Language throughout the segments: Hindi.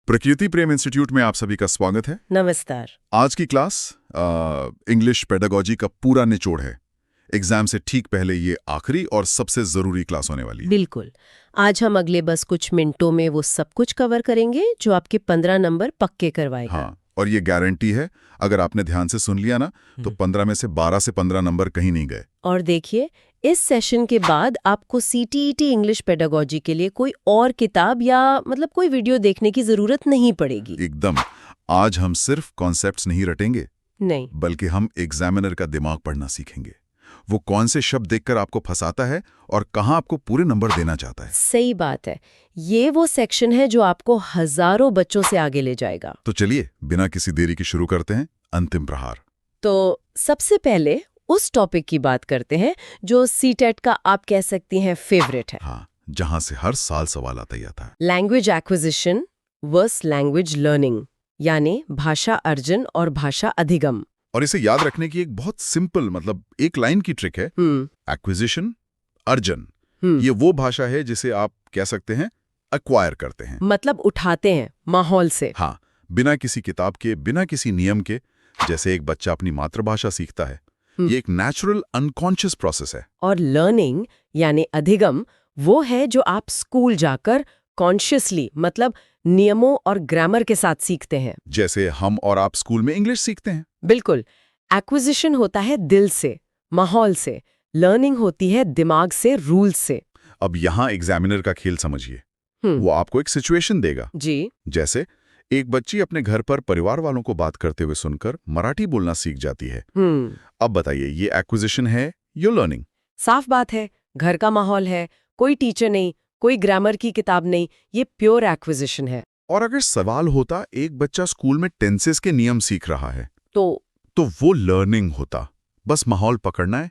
प्रकृति प्रेम इंस्टीट्यूट में आप सभी का स्वागत है। नमस्कार। आज की क्लास इंग्लिश पेडागोजी का पूरा निचोड़ है। एग्जाम से ठीक पहले ये आखिरी और सबसे जरूरी क्लास होने वाली है। बिल्कुल। आज हम अगले बस कुछ मिनटों में वो सब कुछ कवर करेंगे जो आपके 15 नंबर पक्के करवाएगा। हाँ, और ये गारंटी है, अगर आपने ध्यान से सुन लिया ना तो 15 में से 12 से 15 नंबर कहीं नहीं गए। और देखिए, इस सेशन के बाद आपको सीटीईटी इंग्लिश पेडागोजी के लिए कोई और किताब या कोई वीडियो देखने की जरूरत नहीं पड़ेगी। एकदम। आज हम सिर्फ कॉन्सेप्ट्स नहीं रटेंगे, नहीं, बल्कि हम एग्जामिनर का दिमाग पढ़ना सीखेंगे। वो कौन से शब्द देखकर आपको फंसाता है और कहाँ आपको पूरे नंबर देना चाहता है। सही बात है। ये वो सेक्शन है जो आपको हजारों बच्चों से आगे ले जाएगा। तो चलिए बिना किसी देरी के शुरू करते हैं अंतिम प्रहार। तो सबसे पहले उस टॉपिक की बात करते हैं जो सीटेट का आप कह सकती हैं फेवरेट है। हाँ, जहां से हर साल सवाल आता ही आता है। Language acquisition versus language learning, यानी भाषा अर्जन और भाषा अधिगम। और इसे याद रखने की एक बहुत सिंपल एक लाइन की ट्रिक है। एक्विजिशन, अर्जन, ये वो भाषा है जिसे आप कह सकते हैं एक्वायर करते हैं, उठाते हैं माहौल से। हाँ, बिना किसी किताब के, बिना किसी नियम के। जैसे एक बच्चा अपनी मातृभाषा सीखता है, ये एक नेचुरल अनकॉन्शियस प्रोसेस है। और लर्निंग यानी अधिगम वो है जो आप स्कूल जाकर कॉन्शियसली नियमों और ग्रामर के साथ सीखते हैं। जैसे हम और आप स्कूल में इंग्लिश सीखते हैं। बिल्कुल। एक्विजिशन होता है दिल से, माहौल से। लर्निंग होती है दिमाग से, रूल से। अब यहाँ एग्जामिनर का खेल समझिए। वो आपको एक सिचुएशन देगा जी। जैसे एक बच्ची अपने घर पर परिवार वालों को बात करते हुए सुनकर मराठी बोलना सीख जाती है। अब बताइए, ये एक्विजिशन है या लर्निंग? साफ बात है, घर का माहौल है, कोई टीचर नहीं, कोई ग्रामर की किताब नहीं, ये प्योर एक्विजिशन है। और अगर सवाल होता एक बच्चा स्कूल में टेंसेस के नियम सीख रहा है तो वो लर्निंग होता। बस माहौल पकड़ना है।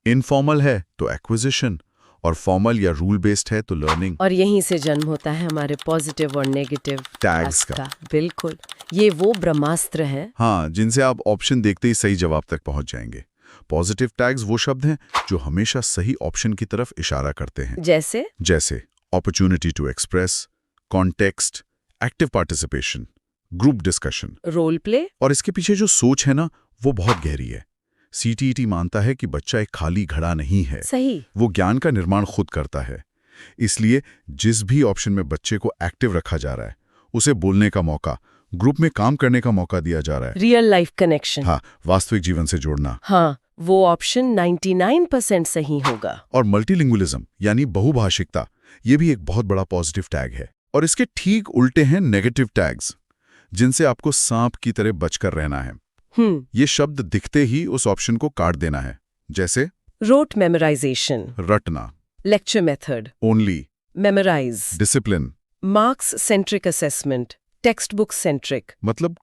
इनफॉर्मल है तो एक्विजिशन, और फॉर्मल या रूल बेस्ड है तो लर्निंग। और यहीं से जन्म होता है हमारे पॉजिटिव और नेगेटिव टैग्स का। बिल्कुल, ये वो ब्रह्मास्त्र हैं। हाँ, जिनसे आप ऑप्शन देखते ही सही जवाब तक पहुंच जाएंगे। पॉजिटिव टैग्स वो शब्द हैं जो हमेशा सही ऑप्शन की तरफ इशारा करते हैं। जैसे opportunity to express, context, active participation, group discussion, role play. और इसके पीछे जो सोच है ना, वो बहुत गहरी है। सीटीईटी मानता है कि बच्चा एक खाली घड़ा नहीं है। सही। वो ज्ञान का निर्माण खुद करता है। इसलिए जिस भी ऑप्शन में बच्चे को एक्टिव रखा जा रहा है, उसे बोलने का मौका, ग्रुप में काम करने का मौका दिया जा रहा है। Real life connection. हाँ, वास्तविक जीवन से जोड़ना। हाँ, वो ऑप्शन 99% सही होगा। और मल्टीलिंगुअलिज्म यानी बहुभाषिकता, ये भी एक बहुत बड़ा पॉजिटिव टैग है। और इसके ठीक उल्टे हैं नेगेटिव टैग्स, जिनसे आपको सांप की तरह बचकर रहना है। ये शब्द दिखते ही उस ऑप्शन को काट देना है। जैसे रोट मेमोराइजेशन, रटना, lecture method, only, memorize, discipline, marks centric assessment, text book centric.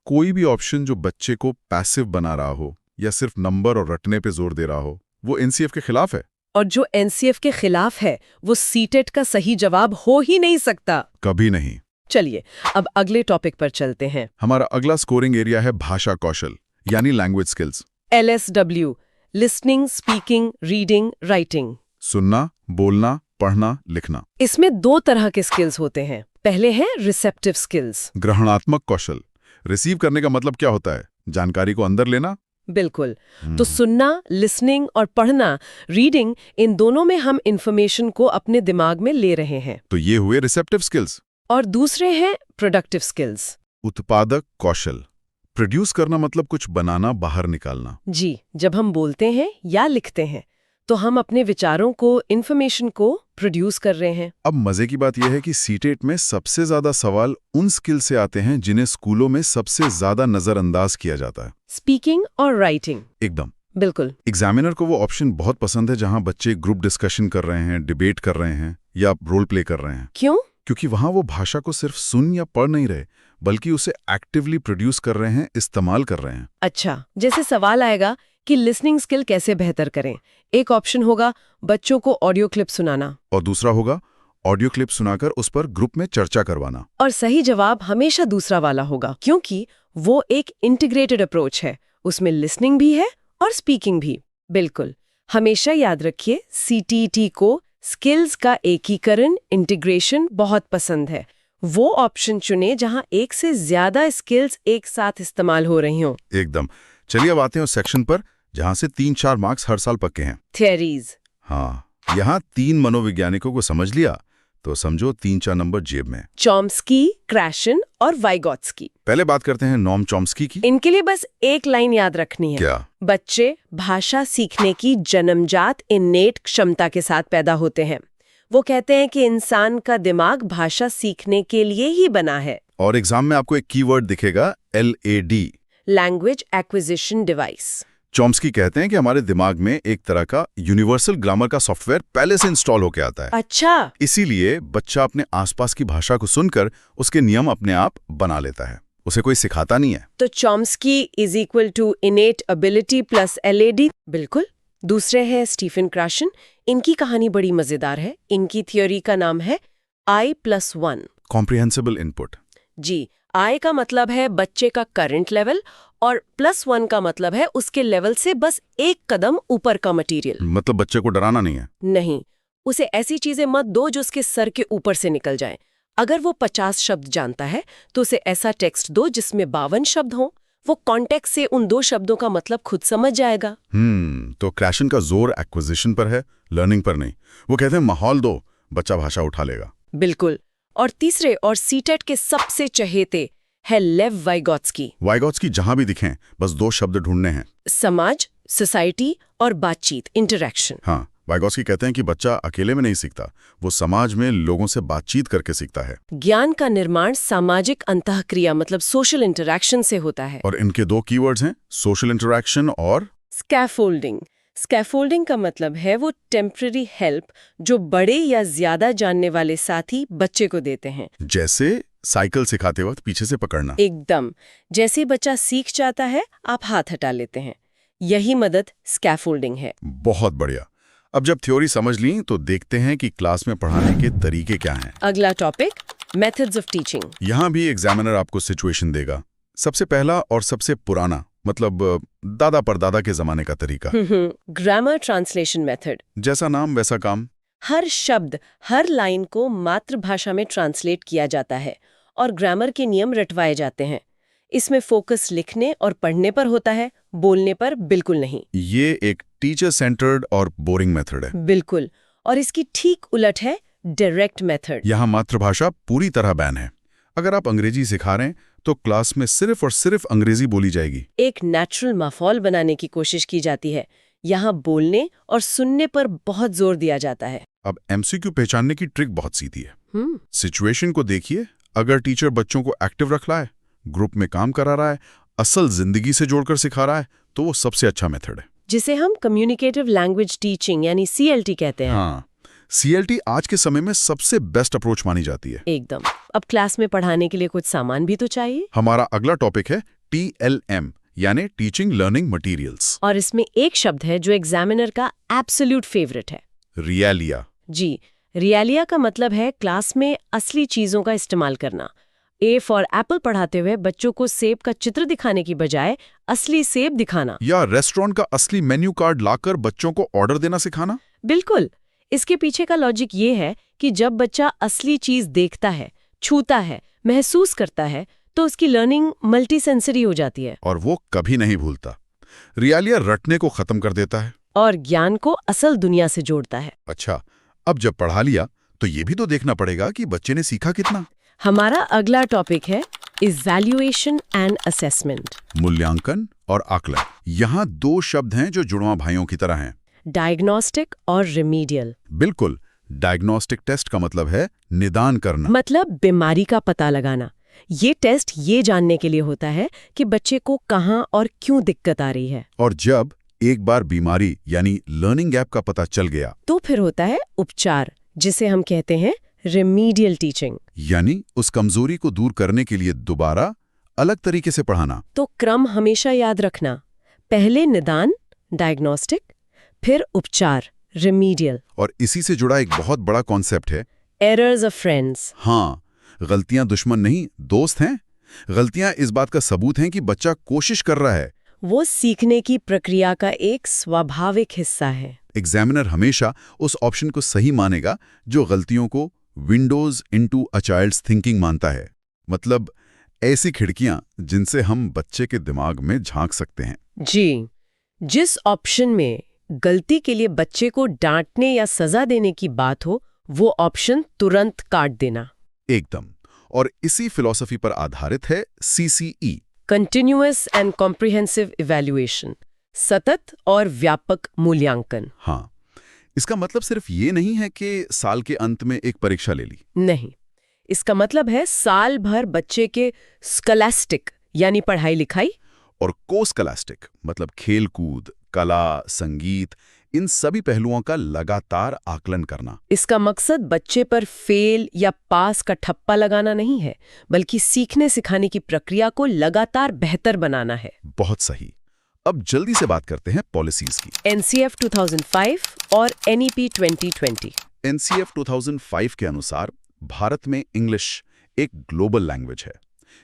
कोई भी ऑप्शन जो बच्चे को पैसिव बना रहा हो या सिर्फ नंबर और रटने पे जोर दे रहा हो, वो एनसीएफ के खिलाफ है। और जो एनसीएफ के खिलाफ है वो सीटेट का सही जवाब हो ही नहीं सकता। कभी नहीं। चलिए अब अगले टॉपिक पर चलते हैं। हमारा अगला स्कोरिंग एरिया है भाषा कौशल यानी language skills. LSW, listening, speaking, reading, writing. सुनना, बोलना, पढ़ना, लिखना। इसमें 2 तरह के स्किल्स होते हैं। पहले हैं रिसेप्टिव स्किल्स, ग्रहणात्मक कौशल। रिसीव करने का मतलब क्या होता है? जानकारी को अंदर लेना। बिल्कुल। तो सुनना, लिसनिंग और पढ़ना, रीडिंग, इन दोनों में हम इंफॉर्मेशन को अपने दिमाग में ले रहे हैं। तो ये हुए रिसेप्टिव स्किल्स। और दूसरे हैं प्रोडक्टिव स्किल्स। उत्पादक कौशल। प्रोड्यूस करना मतलब कुछ बनाना, बाहर निकालना। जी, जब हम बोलते हैं या लिखते हैं तो हम अपने विचारों को, इंफॉर्मेशन को प्रोड्यूस कर रहे हैं। अब मजे की बात यह है कि सीटेट में सबसे ज्यादा सवाल उन स्किल से आते हैं जिन्हें स्कूलों में सबसे ज्यादा नजरअंदाज किया जाता है। स्पीकिंग और राइटिंग। एकदम। बिल्कुल। एग्जामिनर को वो ऑप्शन बहुत पसंद है जहां बच्चे ग्रुप डिस्कशन कर रहे हैं, डिबेट कर रहे हैं या रोल प्ले कर रहे हैं। क्यों? क्योंकि वहां वो भाषा को सिर्फ सुन या पढ़ नहीं रहे, बल्कि उसे एक्टिवली प्रोड्यूस कर रहे हैं, इस्तेमाल कर रहे हैं। अच्छा, जैसे सवाल आएगा कि लिसनिंग स्किल कैसे बेहतर करें। एक ऑप्शन होगा बच्चों को ऑडियो क्लिप सुनाना, और दूसरा होगा ऑडियो क्लिप सुनाकर उस पर ग्रुप में चर्चा करवाना। और सही जवाब हमेशा दूसरा वाला होगा, क्योंकि वो एक इंटीग्रेटेड अप्रोच है। उसमें लिसनिंग भी है और स्पीकिंग भी। बिल्कुल। हमेशा याद रखिए, सीटीईटी को स्किल्स का एकीकरण, इंटीग्रेशन बहुत पसंद है। वो ऑप्शन चुने जहां एक से ज्यादा स्किल्स एक साथ इस्तेमाल हो रही हों। एकदम। चलिए अब आते हैं उस सेक्शन पर जहां से 3-4 मार्क्स हर साल पक्के हैं। थियरीज। हाँ, यहाँ 3 मनोवैज्ञानिकों को समझ लिया तो समझो 3-4 नंबर जेब में। चॉम्स्की, क्रैशन और वाइगोत्स्की। पहले बात करते हैं नॉम चॉम्स्की की। इनके लिए बस एक लाइन याद रखनी है। क्या? बच्चे भाषा सीखने की जन्मजात इन्नेट क्षमता के साथ पैदा होते हैं। वो कहते हैं कि इंसान का दिमाग भाषा सीखने के लिए ही बना है। और एग्जाम में आपको एक कीवर्ड दिखेगा, LAD, language acquisition device. Chomsky कहते हैं कि हमारे दिमाग में एक तरह का यूनिवर्सल ग्रामर का सॉफ्टवेयर पहले से इंस्टॉल होकर आता है। अच्छा। इसीलिए बच्चा अपने आसपास की भाषा को सुनकर उसके नियम अपने आप बना लेता है, उसे कोई सिखाता नहीं है। तो Chomsky is equal to innate ability plus LAD। बिल्कुल। दूसरे हैं स्टीफन क्रैशन। इनकी कहानी बड़ी मजेदार है। इनकी थ्योरी का नाम है I+1। Comprehensible input. Ji, I का मतलब है बच्चे का करंट लेवल और +1 का मतलब है उसके लेवल से बस एक कदम ऊपर का मटेरियल। मतलब बच्चे को डराना नहीं है। नहीं, उसे ऐसी चीजें मत दो जो उसके सर के ऊपर से निकल जाएं। अगर वो 50 शब्द जानता है तो उसे ऐसा टेक्स्ट दो जिसमें 52 शब्द हों। वो कॉन्टेक्स्ट से उन 2 शब्दों का मतलब खुद समझ जाएगा। तो क्रैशन का जोर एक्विजिशन पर है, लर्निंग पर नहीं। वो कहते हैं माहौल दो, बच्चा भाषा उठा लेगा। बिल्कुल। और तीसरे और सीटेट के सबसे चहेते है लेव वाइगोत्स्की। वाइगोत्स्की जहां भी दिखें बस 2 शब्द ढूंढने हैं, समाज, सोसाइटी और बातचीत, इंटरेक्शन। हाँ, वाइगोत्स्की कहते हैं कि बच्चा अकेले में नहीं सीखता, वो समाज में लोगों से बातचीत करके सीखता है। ज्ञान का निर्माण सामाजिक अंतःक्रिया मतलब सोशल इंटरेक्शन से होता है। और इनके 2 कीवर्ड्स हैं, सोशल इंटरेक्शन और स्कैफोल्डिंग। स्कैफोल्डिंग का मतलब है वो टेम्पररी हेल्प जो बड़े या ज्यादा जानने वाले साथी बच्चे को देते हैं। जैसे साइकिल सिखाते वक्त पीछे से पकड़ना। एकदम। जैसे बच्चा सीख जाता है आप हाथ हटा लेते हैं। यही मदद स्कैफोल्डिंग है। बहुत बढ़िया। अब जब थ्योरी समझ ली तो देखते हैं कि क्लास में पढ़ाने के तरीके क्या हैं। अगला टॉपिक, मेथड्स ऑफ टीचिंग। यहाँ भी एग्जामिनर आपको सिचुएशन देगा। सबसे पहला और सबसे पुराना, मतलब दादा परदादा के जमाने का तरीका। Grammar translation method. जैसा नाम वैसा काम। हर शब्द, हर लाइन को मातृभाषा में ट्रांसलेट किया जाता है और ग्रामर के नियम रटवाए जाते हैं। इसमें फोकस लिखने और पढ़ने पर होता है, बोलने पर बिल्कुल नहीं। ये एक टीचर सेंटर्ड और बोरिंग मेथड है। बिल्कुल। और इसकी ठीक उलट है डायरेक्ट मेथड। यहाँ मातृभाषा पूरी तरह बैन है। अगर आप अंग्रेजी सिखा रहे हैं तो क्लास में सिर्फ और सिर्फ अंग्रेजी बोली जाएगी। एक नेचुरल माहौल बनाने की कोशिश की जाती है। यहाँ बोलने और सुनने पर बहुत जोर दिया जाता है। अब MCQ पहचानने की ट्रिक बहुत सीधी है। सिचुएशन को देखिए, अगर टीचर बच्चों को एक्टिव रख रहा है, ग्रुप में काम करा रहा है, असल जिंदगी से जोड़कर सिखा रहा है, तो वो सबसे अच्छा मेथड है, जिसे हम कम्युनिकेटिव लैंग्वेज टीचिंग यानी CLT कहते हैं। हाँ, CLT आज के समय में सबसे बेस्ट अप्रोच मानी जाती है। एकदम। अब क्लास में पढ़ाने के लिए कुछ सामान भी तो चाहिए। हमारा अगला टॉपिक है TLM यानी टीचिंग लर्निंग मटेरियल्स। और इसमें एक शब्द है जो एग्जामिनर का एब्सोल्यूट फेवरेट है, रियलिया। जी, रियलिया का मतलब है क्लास में असली चीजों का इस्तेमाल करना। A फॉर एप्पल पढ़ाते हुए बच्चों को सेब का चित्र दिखाने की बजाय असली सेब दिखाना। या रेस्टोरेंट का असली मेन्यू कार्ड लाकर बच्चों को ऑर्डर देना सिखाना। बिल्कुल। इसके पीछे का लॉजिक ये है कि जब बच्चा असली चीज देखता है, छूता है, महसूस करता है, तो उसकी लर्निंग मल्टी सेंसरी हो जाती है और वो कभी नहीं भूलता। रियलिया रटने को खत्म कर देता है और ज्ञान को असल दुनिया से जोड़ता है। अच्छा, अब जब पढ़ा लिया तो ये भी तो देखना पड़ेगा कि बच्चे ने सीखा कितना। हमारा अगला टॉपिक है इवैल्यूएशन एंड असेसमेंट। मूल्यांकन और आकलन। यहाँ 2 शब्द हैं जो जुड़वां भाइयों की तरह हैं, डायग्नोस्टिक और रिमीडियल। बिल्कुल। डायग्नोस्टिक टेस्ट का मतलब है निदान करना, मतलब बीमारी का पता लगाना। ये टेस्ट ये जानने के लिए होता है कि बच्चे को कहाँ और क्यों दिक्कत आ रही है। और जब एक बार बीमारी यानी लर्निंग गैप का पता चल गया तो फिर होता है उपचार, जिसे हम कहते हैं रिमीडियल टीचिंग, यानी उस कमजोरी को दूर करने के लिए दोबारा अलग तरीके से पढ़ाना। तो क्रम हमेशा याद रखना, पहले निदान डायग्नोस्टिक, फिर उपचार रिमीडियल। और इसी से जुड़ा एक बहुत बड़ा कॉन्सेप्ट है एरर्स ऑफ फ्रेंड्स। हाँ, गलतियां दुश्मन नहीं दोस्त हैं। गलतियां इस बात का सबूत हैं कि बच्चा कोशिश कर रहा है, वो सीखने की प्रक्रिया का एक स्वाभाविक हिस्सा है। एग्जामिनर हमेशा उस ऑप्शन को सही मानेगा जो गलतियों को windows into a child's thinking मानता है, मतलब ऐसी खिड़कियां जिनसे हम बच्चे के दिमाग में झांक सकते हैं। जी, जिस ऑप्शन में गलती के लिए बच्चे को डांटने या सजा देने की बात हो, वो ऑप्शन तुरंत काट देना। एकदम। और इसी फिलॉसफी पर आधारित है CCE, continuous and comprehensive evaluation, सतत और व्यापक मूल्यांकन। हाँ, इसका मतलब सिर्फ ये नहीं है कि साल के अंत में एक परीक्षा ले ली। नहीं, इसका मतलब है साल भर बच्चे के स्कॉलास्टिक यानी पढ़ाई लिखाई और कोस्कॉलास्टिक मतलब खेल कूद, कला, संगीत, इन सभी पहलुओं का लगातार आकलन करना। इसका मकसद बच्चे पर फेल या पास का ठप्पा लगाना नहीं है, बल्कि सीखने सिखाने की प्रक्रिया को लगातार बेहतर बनाना है। बहुत सही। अब जल्दी से बात करते हैं पॉलिसीज की। NCF 2005 और NEP 2020। NCF 2005 के अनुसार भारत में इंग्लिश एक ग्लोबल लैंग्वेज है।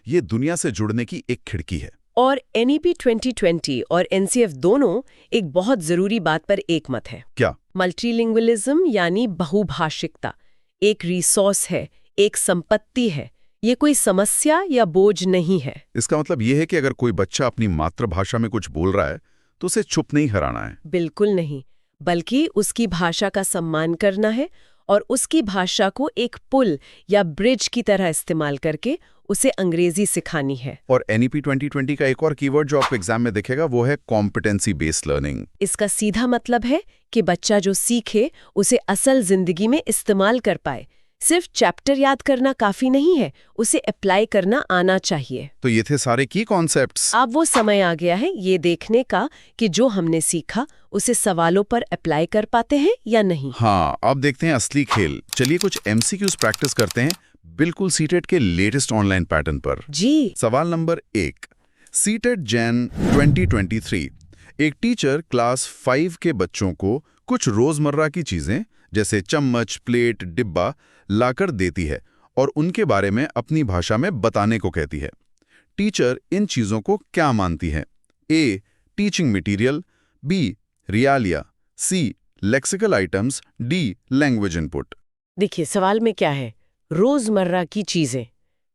ये दुनिया से जुड़ने की एक खिड़की है। और NEP 2020 और NCF दोनों एक बहुत जरूरी बात पर एक मत है। क्या? मल्टीलिंगुअलिज्म यानी बहुभाषिकता एक रिसोर्स है, एक संपत्ति है। ये कोई समस्या या बोझ नहीं है। इसका मतलब ये है कि अगर कोई बच्चा अपनी मातृभाषा में कुछ बोल रहा है तो उसे चुप नहीं कराना है। बिल्कुल नहीं, बल्कि उसकी भाषा का सम्मान करना है और उसकी भाषा को एक पुल या ब्रिज की तरह इस्तेमाल करके उसे अंग्रेजी सिखानी है। और NEP 2020 का एक और कीवर्ड जो आपको एग्जाम में दिखेगा वो है कॉम्पिटेंसी बेस्ड लर्निंग। इसका सीधा मतलब है कि बच्चा जो सीखे उसे असल जिंदगी में इस्तेमाल कर पाए। सिर्फ चैप्टर याद करना काफी नहीं है, उसे अप्लाई करना आना चाहिए। तो ये थे सारे की कॉन्सेप्ट्स। अब वो समय आ गया है ये देखने का कि जो हमने सीखा उसे सवालों पर अप्लाई कर पाते हैं या नहीं। हाँ, अब देखते हैं असली खेल। चलिए कुछ MCQs प्रैक्टिस करते हैं, बिल्कुल सीटेट के लेटेस्ट ऑनलाइन पैटर्न पर। जी। सवाल नंबर 1, सीटेट जैन 2023। एक टीचर क्लास 5 के बच्चों को कुछ रोजमर्रा की चीजें जैसे चम्मच, प्लेट, डिब्बा लाकर देती है और उनके बारे में अपनी भाषा में बताने को कहती है। टीचर इन चीजों को क्या मानती है? A, teaching material, B, रियालिया, C, lexical items, D, language input. देखिए सवाल में क्या है, रोजमर्रा की चीजें,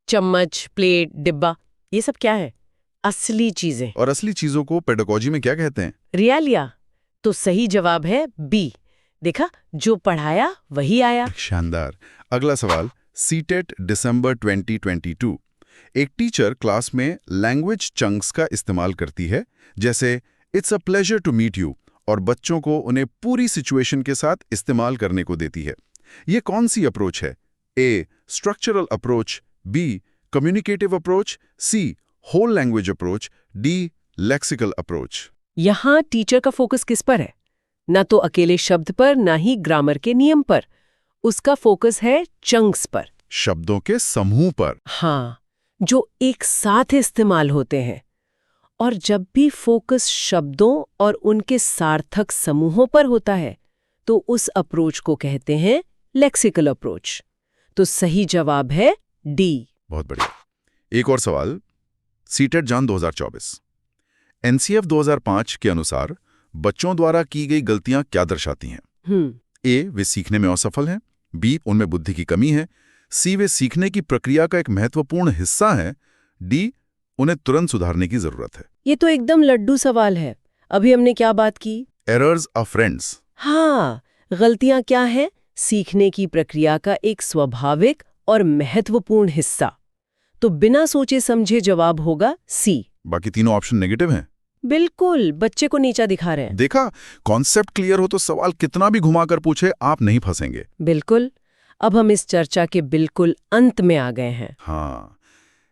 चम्मच, प्लेट, डिब्बा, ये सब क्या है? असली चीजें। और असली चीजों को पेडागोजी में क्या कहते हैं? रियालिया। तो सही जवाब है B। देखा, जो पढ़ाया वही आया। शानदार। अगला सवाल, सीटेट दिसंबर 2022। एक टीचर क्लास में लैंग्वेज चंक्स का इस्तेमाल करती है, जैसे it's a pleasure to meet you, और बच्चों को उन्हें पूरी सिचुएशन के साथ इस्तेमाल करने को देती है। ये कौन सी अप्रोच है? A, structural approach, B, communicative approach, C, whole language approach, D, lexical approach. यहाँ टीचर का फोकस किस पर है? न तो अकेले शब्द पर, न ही ग्रामर के नियम पर। उसका फोकस है चंक्स पर, शब्दों के समूह पर। हाँ, जो एक साथ इस्तेमाल होते हैं। और जब भी फोकस शब्दों और उनके सार्थक समूहों पर होता है तो उस अप्रोच को कहते हैं लेक्सिकल अप्रोच। तो सही जवाब है D। बहुत बढ़िया। एक और सवाल, सीटेट जॉन 2024। NCF 2005 के अनुसार बच्चों द्वारा की गई गलतियां क्या दर्शाती हैं? A, वे सीखने में असफल हैं, B, उनमें बुद्धि की कमी है, C, वे सीखने की प्रक्रिया का एक महत्वपूर्ण हिस्सा है, D, उन्हें तुरंत सुधारने की जरूरत है। ये तो एकदम लड्डू सवाल है। अभी हमने क्या बात की? Errors are friends. हाँ, गलतियां क्या है? सीखने की प्रक्रिया का एक स्वाभाविक और महत्वपूर्ण हिस्सा। तो बिना सोचे समझे जवाब होगा C। बाकी तीनों ऑप्शन नेगेटिव हैं। बिल्कुल, बच्चे को नीचा दिखा रहे हैं। देखा, कॉन्सेप्ट क्लियर हो तो सवाल कितना भी घुमाकर पूछे आप नहीं फंसेंगे। बिल्कुल। अब हम इस चर्चा के बिल्कुल अंत में आ गए हैं। हाँ,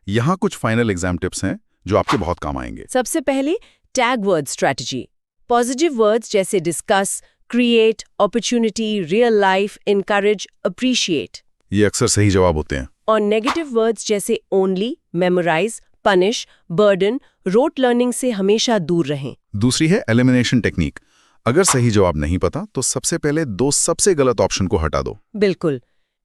यहाँ कुछ फाइनल एग्जाम टिप्स हैं जो आपके बहुत काम आएंगे। सबसे पहले tag word strategy. Positive words जैसे discuss, create, opportunity, real life, encourage, appreciate, ये अक्सर सही जवाब होते हैं। और नेगेटिव वर्ड्स जैसे only, memorize, punish, burden, rote learning से हमेशा दूर रहें। दूसरी है एलिमिनेशन टेक्निक। अगर सही जवाब नहीं पता तो सबसे पहले 2 सबसे गलत ऑप्शन को हटा दो। बिल्कुल।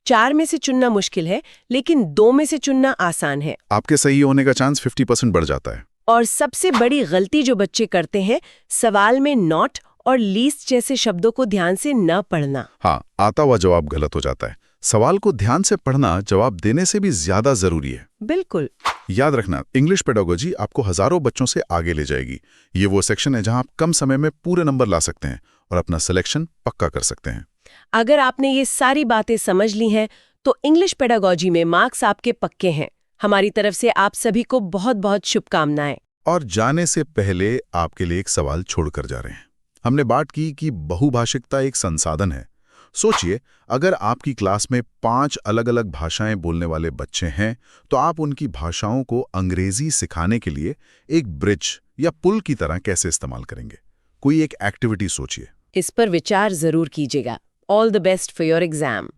4 में से चुनना मुश्किल है, लेकिन 2 में से चुनना आसान है। आपके सही होने का चांस 50% बढ़ जाता है। और सबसे बड़ी गलती जो बच्चे करते हैं, सवाल में नॉट और लीस्ट जैसे शब्दों को ध्यान से न पढ़ना। हाँ, आता हुआ जवाब गलत हो जाता है। सवाल को ध्यान से पढ़ना जवाब देने से भी ज्यादा जरूरी है। बिल्कुल। याद रखना, इंग्लिश पेडागोजी आपको हजारों बच्चों से आगे ले जाएगी। ये वो सेक्शन है जहां आप कम समय में पूरे नंबर ला सकते हैं और अपना सिलेक्शन पक्का कर सकते हैं। अगर आपने ये सारी बातें समझ ली हैं तो इंग्लिश पेडागोजी में मार्क्स आपके पक्के हैं। हमारी तरफ से आप सभी को बहुत बहुत शुभकामनाएं। और जाने से पहले आपके लिए एक सवाल छोड़कर जा रहे हैं। हमने बात की कि बहुभाषिकता एक संसाधन है। सोचिए, अगर आपकी क्लास में 5 अलग-अलग भाषाएं बोलने वाले बच्चे हैं, तो आप उनकी भाषाओं को अंग्रेजी सिखाने के लिए एक ब्रिज या पुल की तरह कैसे इस्तेमाल करेंगे? कोई एक एक्टिविटी सोचिए। इस पर विचार जरूर कीजिएगा। All the best for your exam.